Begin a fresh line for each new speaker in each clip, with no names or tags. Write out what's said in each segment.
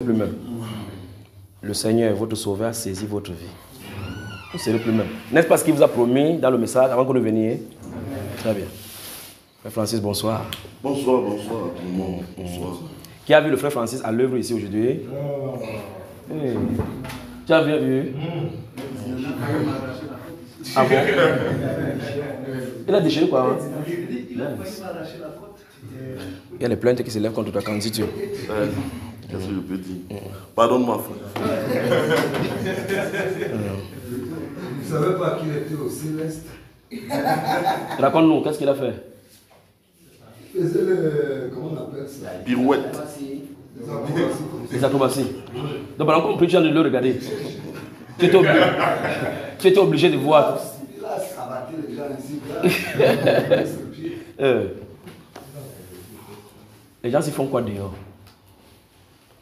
Plus même. Le Seigneur, votre Sauveur, a saisi votre vie. Vous serez plus même. N'est-ce pas ce qu'il vous a promis dans le message avant que nous veniez? Très bien. Frère Francis, bonsoir.
Bonsoir, bonsoir à tout le monde. Bonsoir.
Qui a vu le frère Francis à l'œuvre ici aujourd'hui? Hey. Tu as bien vu? Ah bon? Il a déchiré quoi? Hein? Nice. Il y a les plaintes qui s'élèvent contre ta candidature.
Qu'est-ce que je peux dire? Pardonne-moi, frère.
Vous ne savez pas qu'il était au céleste?
Raconte-nous, qu'est-ce qu'il a fait?
Il faisait le... comment on appelle ça?
Pirouette.
Les acrobaties. Donc pendant qu'on prie, tu as de le regarder. Tu étais obligé de voir.
Il a sabatté les gens ici.
Les gens s'y font quoi dehors?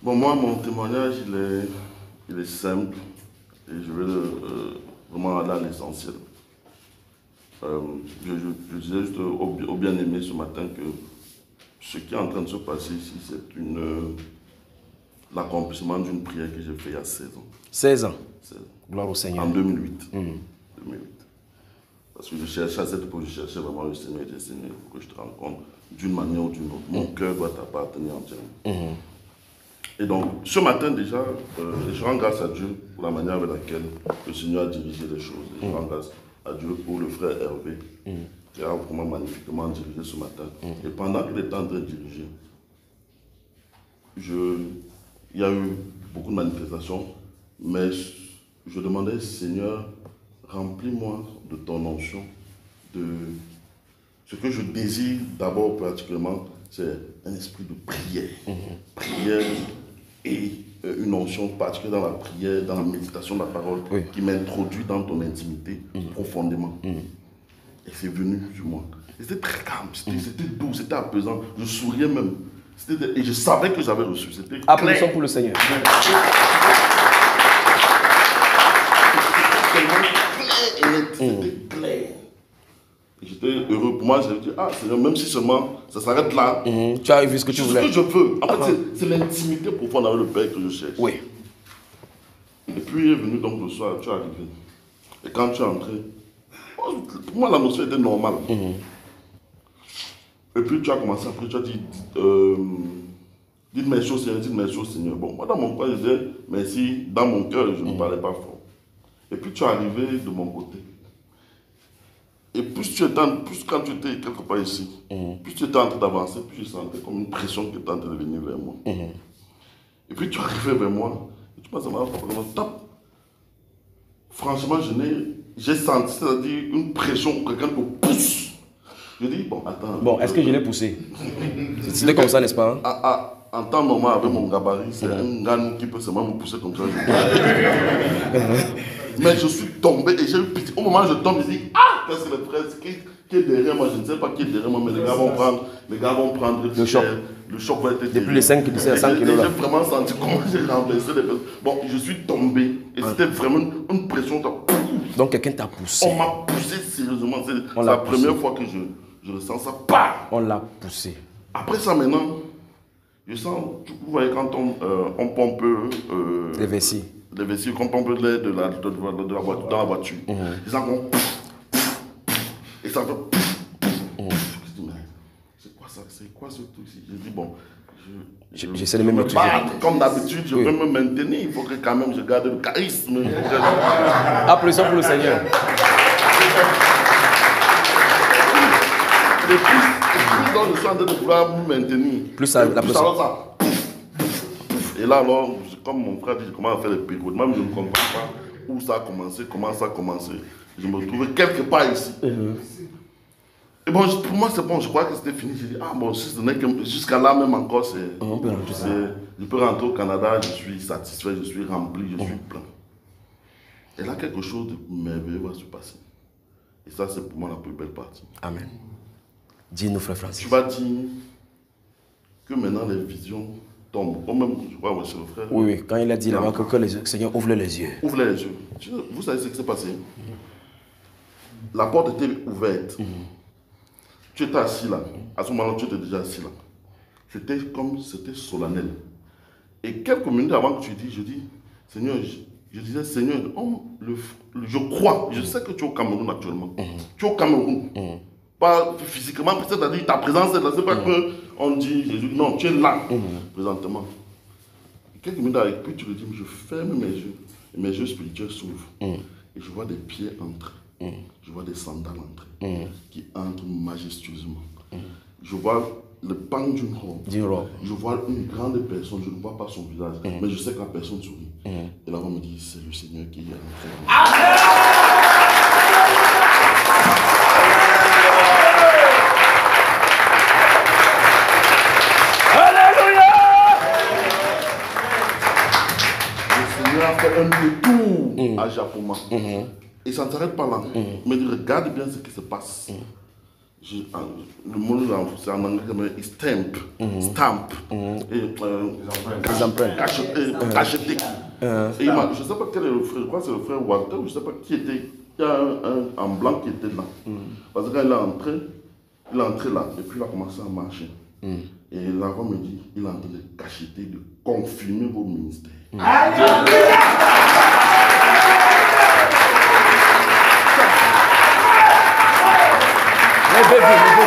Bon, moi, mon témoignage, il est simple. Et je vais vraiment aller à l'essentiel. Je disais juste au bien-aimé ce matin que ce qui est en train de se passer ici, c'est l'accomplissement d'une prière que j'ai faite il y a 16 ans.
16 ans.
16 ans.
Gloire au Seigneur.
En 2008. 2008. Parce que je cherchais à cette époque, je cherchais vraiment le Seigneur. Je disais, Seigneur, il faut que je te rencontre d'une manière ou d'une autre. Mon cœur doit t'appartenir entièrement. Et donc, ce matin déjà, je rends grâce à Dieu pour la manière avec laquelle le Seigneur a dirigé les choses. Et je rends grâce à Dieu pour le frère Hervé, qui a vraiment magnifiquement dirigé ce matin. Et pendant qu'il était en train de diriger, il y a eu beaucoup de manifestations, mais je demandais, Seigneur, remplis-moi de ton onction, de ce que je désire d'abord particulièrement, c'est un esprit de prière. Prière et une onction particulière dans la prière, dans la méditation de la parole, qui m'introduit dans ton intimité profondément. Et c'est venu sur moi. C'était très calme, c'était doux, c'était apaisant. Je souriais même. Et je savais que j'avais reçu.
Applaudissons pour le Seigneur.
C'était clair. J'étais heureux. Pour moi, j'ai dit, ah Seigneur, même si seulement ça s'arrête là.
Tu as vu ce que tu voulais.
C'est ce que je veux. En fait, c'est l'intimité profonde avec le Père que je cherche.
Oui.
Et puis, il est venu donc le soir, tu es arrivé. Et quand tu es entré, pour moi, l'atmosphère était normale. Et puis, tu as commencé, après, tu as dit, dites mes choses, Seigneur, dites mes choses, Seigneur. Bon, moi, dans mon cœur, je disais, merci. Dans mon cœur, je ne parlais pas fort. Et puis, tu es arrivé de mon côté. Et plus quand tu étais quelque part ici, plus tu étais en train d'avancer, plus je sentais comme une pression qui était en train de venir vers moi. Et puis tu arrivais vers moi, et tu m'as dit, top. Franchement, j'ai senti, c'est-à-dire une pression, quelqu'un me pousse. Je dis, bon, attends.
Bon, est-ce que je l'ai poussé? C'était comme ça, n'est-ce pas?
En temps normal, avec mon gabarit, c'est un gars qui peut seulement me pousser comme ça. Mais je suis tombé et j'ai eu pitié. Au moment où je tombe, je dis, ah, qu'est-ce que les frères, qui est derrière moi? Je ne sais pas qui est derrière moi, mais les gars vont prendre
le choc.
Le choc va être
de plus de 5 kilos.
J'ai vraiment senti comment j'ai renversé les personnes. Bon, je suis tombé et c'était vraiment une pression.
Donc quelqu'un t'a poussé.
On m'a poussé sérieusement. C'est la première fois que je ressens ça. Bah!
On l'a poussé.
Après ça, maintenant, je sens, vous voyez, quand on pompe
les vessies.
Les vessies, quand on pompe l'air de la voiture, dans la voiture. Je sens qu'on... Et ça fait... Je dis, mais c'est quoi ça? C'est quoi ce truc ici? Je dis, bon...
J'essaie de me maîtriser.
Comme d'habitude, je peux me maintenir. Il faut que quand même je garde le charisme.
Applaudissons pour le Seigneur.
Et plus donc je suis en train de vouloir me maintenir.
Plus ça, la pression.
Ça. Et là, alors, comme mon frère dit, je commence à faire les picots. Même je ne comprends pas où ça a commencé, comment ça a commencé. Je me trouvais quelque part ici. Et bon, pour moi, c'est bon, je crois que c'était fini. J'ai dit, ah bon, si ce n'est que jusqu'à là même encore, je peux rentrer au Canada, je suis satisfait, je suis rempli, je suis plein. Et là, quelque chose de merveilleux va se passer. Et ça, c'est pour moi la plus belle partie.
Amen. Dis-nous, frère Francis.
Tu vas dire que maintenant les visions tombent. Ou même, je crois, c'est le frère.
Oui, quand il a dit là-bas que le Seigneur ouvre les yeux.
Ouvre les yeux. Vous savez ce qui s'est passé? La porte était ouverte. Tu étais assis là. À ce moment-là, tu étais déjà assis là. C'était comme, c'était solennel. Et quelques minutes avant que tu dis, je dis, Seigneur, je disais, Seigneur, je crois, je sais que tu es au Cameroun actuellement. Tu es au Cameroun. Pas physiquement, c'est-à-dire ta présence est là. C'est pas qu'on dit Jésus, non, tu es là, présentement. Et quelques minutes avec lui, tu le dis, je ferme mes yeux. Et mes yeux spirituels s'ouvrent. Et je vois des pieds entrer. Je vois des sandales entrer. Qui entrent majestueusement. Je vois le pan d'une robe. Je vois une grande personne, je ne vois pas son visage, mais je sais que la personne sourit. Et là, on me dit, c'est le Seigneur qui est entré.
Alléluia!
Le Seigneur a fait un détour à Japoma. Et ça ne s'arrête pas là. Mais regarde bien ce qui se passe. Le mot c'est en anglais, mais stamp. Stamp. Les empreintes. Cacheté. Et je ne sais pas quel est le frère, je crois que c'est le frère Walter, je ne sais pas qui était. Il y a un en blanc qui était là. Parce que quand il est entré là, et puis il a commencé à marcher. Et la voix me dit, il est en train de cacheter, de confirmer vos ministères.
Levez-vous.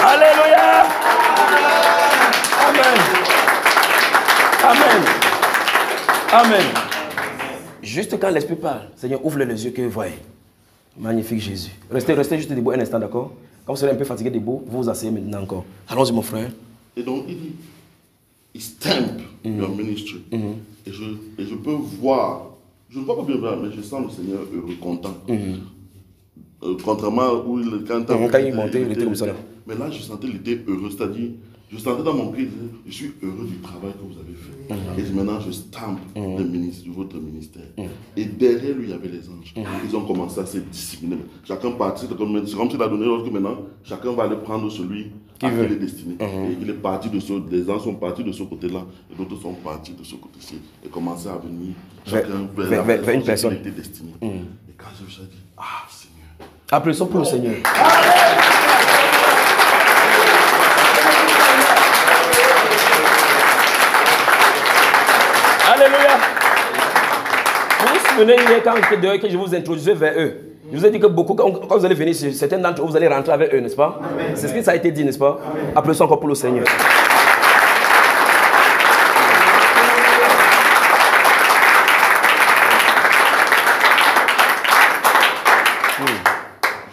Alléluia. Amen. Juste quand l'Esprit parle, Seigneur, ouvre les yeux que vous voyez. Magnifique Jésus. Restez juste debout un instant, d'accord? Quand vous serez un peu fatigué debout, vous vous asseyez maintenant encore. Allons-y, mon frère.
Et donc, il dit, il stamp your ministry. Et je peux voir, je ne vois pas bien, mais je sens le Seigneur heureux, content. Contrairement où quand il montait, il était comme ça là. Mais là, je sentais qu'il était heureux, c'est-à-dire, je sentais dans mon cœur, je suis heureux du travail que vous avez fait. Et maintenant, je stampe votre ministère. Et derrière lui, il y avait les anges. Ils ont commencé à se discipliner. Chacun partit, c'est comme s'il a donné l'ordre que maintenant, chacun va aller prendre celui à qui il est destiné. Et il est parti de les anges sont partis de ce côté-là, et d'autres sont partis de ce côté-ci. Et commençaient à venir, chacun vers une personne qui était destinée. Et quand je me suis dit, ah Seigneur.
Applaudissons pour le Seigneur. Alléluia. Vous vous souvenez hier quand j'étais dehors que je vous introduisais vers eux. Je vous ai dit que beaucoup, quand vous allez venir, certains d'entre eux, vous allez rentrer avec eux, n'est-ce pas? C'est ce qui ça a été dit, n'est-ce pas? Applaudissons encore pour le Seigneur.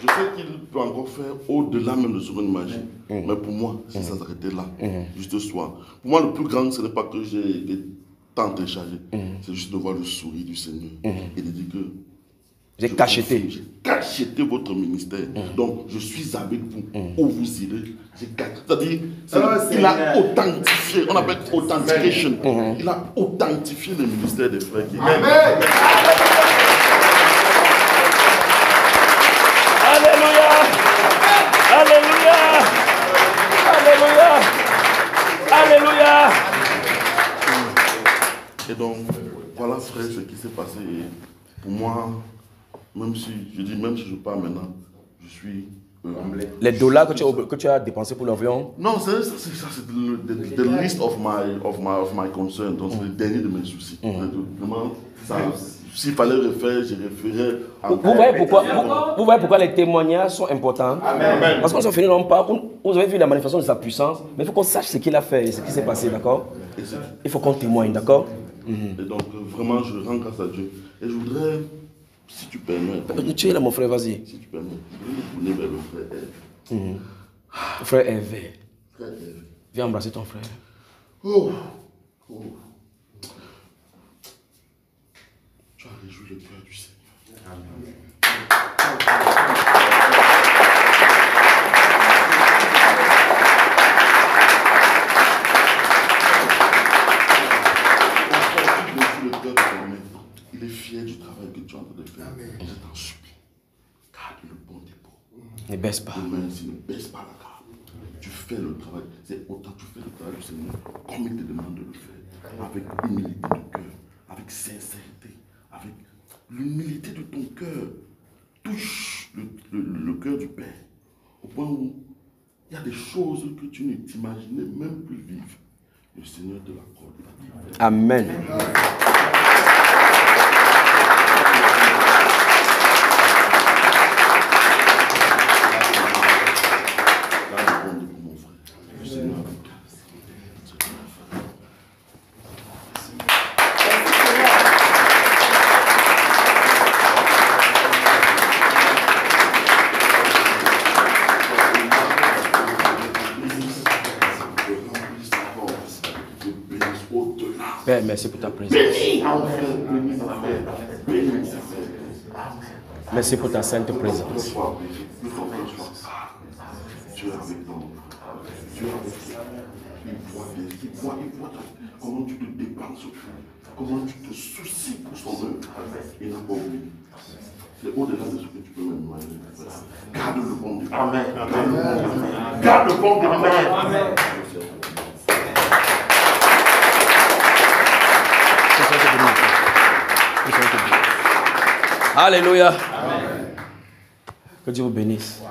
Je sais qu'il peut encore faire au-delà même de ce qu'on imagine. Mais pour moi, si ça s'arrêtait là, juste ce soir. Pour moi, le plus grand, ce n'est pas que j'ai été tant téléchargé. C'est juste de voir le sourire du Seigneur et de dire que
j'ai cacheté
votre ministère. Donc, je suis avec vous. Où vous irez, j'ai cacheté. C'est-à-dire, il a authentifié. On appelle authentication. Il a authentifié le ministère des frères qui
Amen.
Alléluia. Alléluia. Alléluia. Alléluia.
Et donc, voilà, frère, ce qui s'est passé. Et pour moi, même si je pars maintenant, je suis
Les dollars que tu as dépensés pour l'avion?
Non, ça c'est the list of my concerns. Donc, c'est le dernier de mes soucis. Vraiment, s'il fallait refaire, je referais.
Vous voyez pourquoi les témoignages sont importants? Amen. Parce qu'on s'en finit non pas. Vous avez vu la manifestation de sa puissance, mais il faut qu'on sache ce qu'il a fait et ce qui s'est passé, d'accord? Il faut qu'on témoigne, d'accord?
Et donc, vraiment, je rends grâce à Dieu. Et je voudrais, si tu permets.
Tu es là, mon frère, vas-y.
Si tu permets, je voudrais me tourner vers le frère Hervé.
Frère Hervé.
Frère Hervé.
Viens embrasser ton frère.
Oh. Tu as réjoui le cœur du Seigneur. Amen. Il est fier du travail que tu es en train de faire. Amen. Je t'en supplie. Garde le bon dépôt.
Ne baisse pas.
baisses pas la garde. Tu fais le travail. C'est autant tu fais le travail du Seigneur comme il te demande de le faire. Avec humilité de cœur, avec sincérité, avec l'humilité de ton cœur. Touche le cœur du Père. Au point où il y a des choses que tu ne t'imaginais même plus vivre. Le Seigneur te l'accorde.
Amen. Père, merci pour ta présence. Merci pour ta sainte présence.
Tu es avec toi. Tu es avec toi. Il voit comment tu te dépenses, comment tu te soucies pour son œuvre. Il n'a pas oublié. C'est au-delà de ce que tu peux même imaginer. Garde le bon Dieu. Amen. Garde le bon Dieu. Amen.
Alléluia. Que Dieu vous bénisse.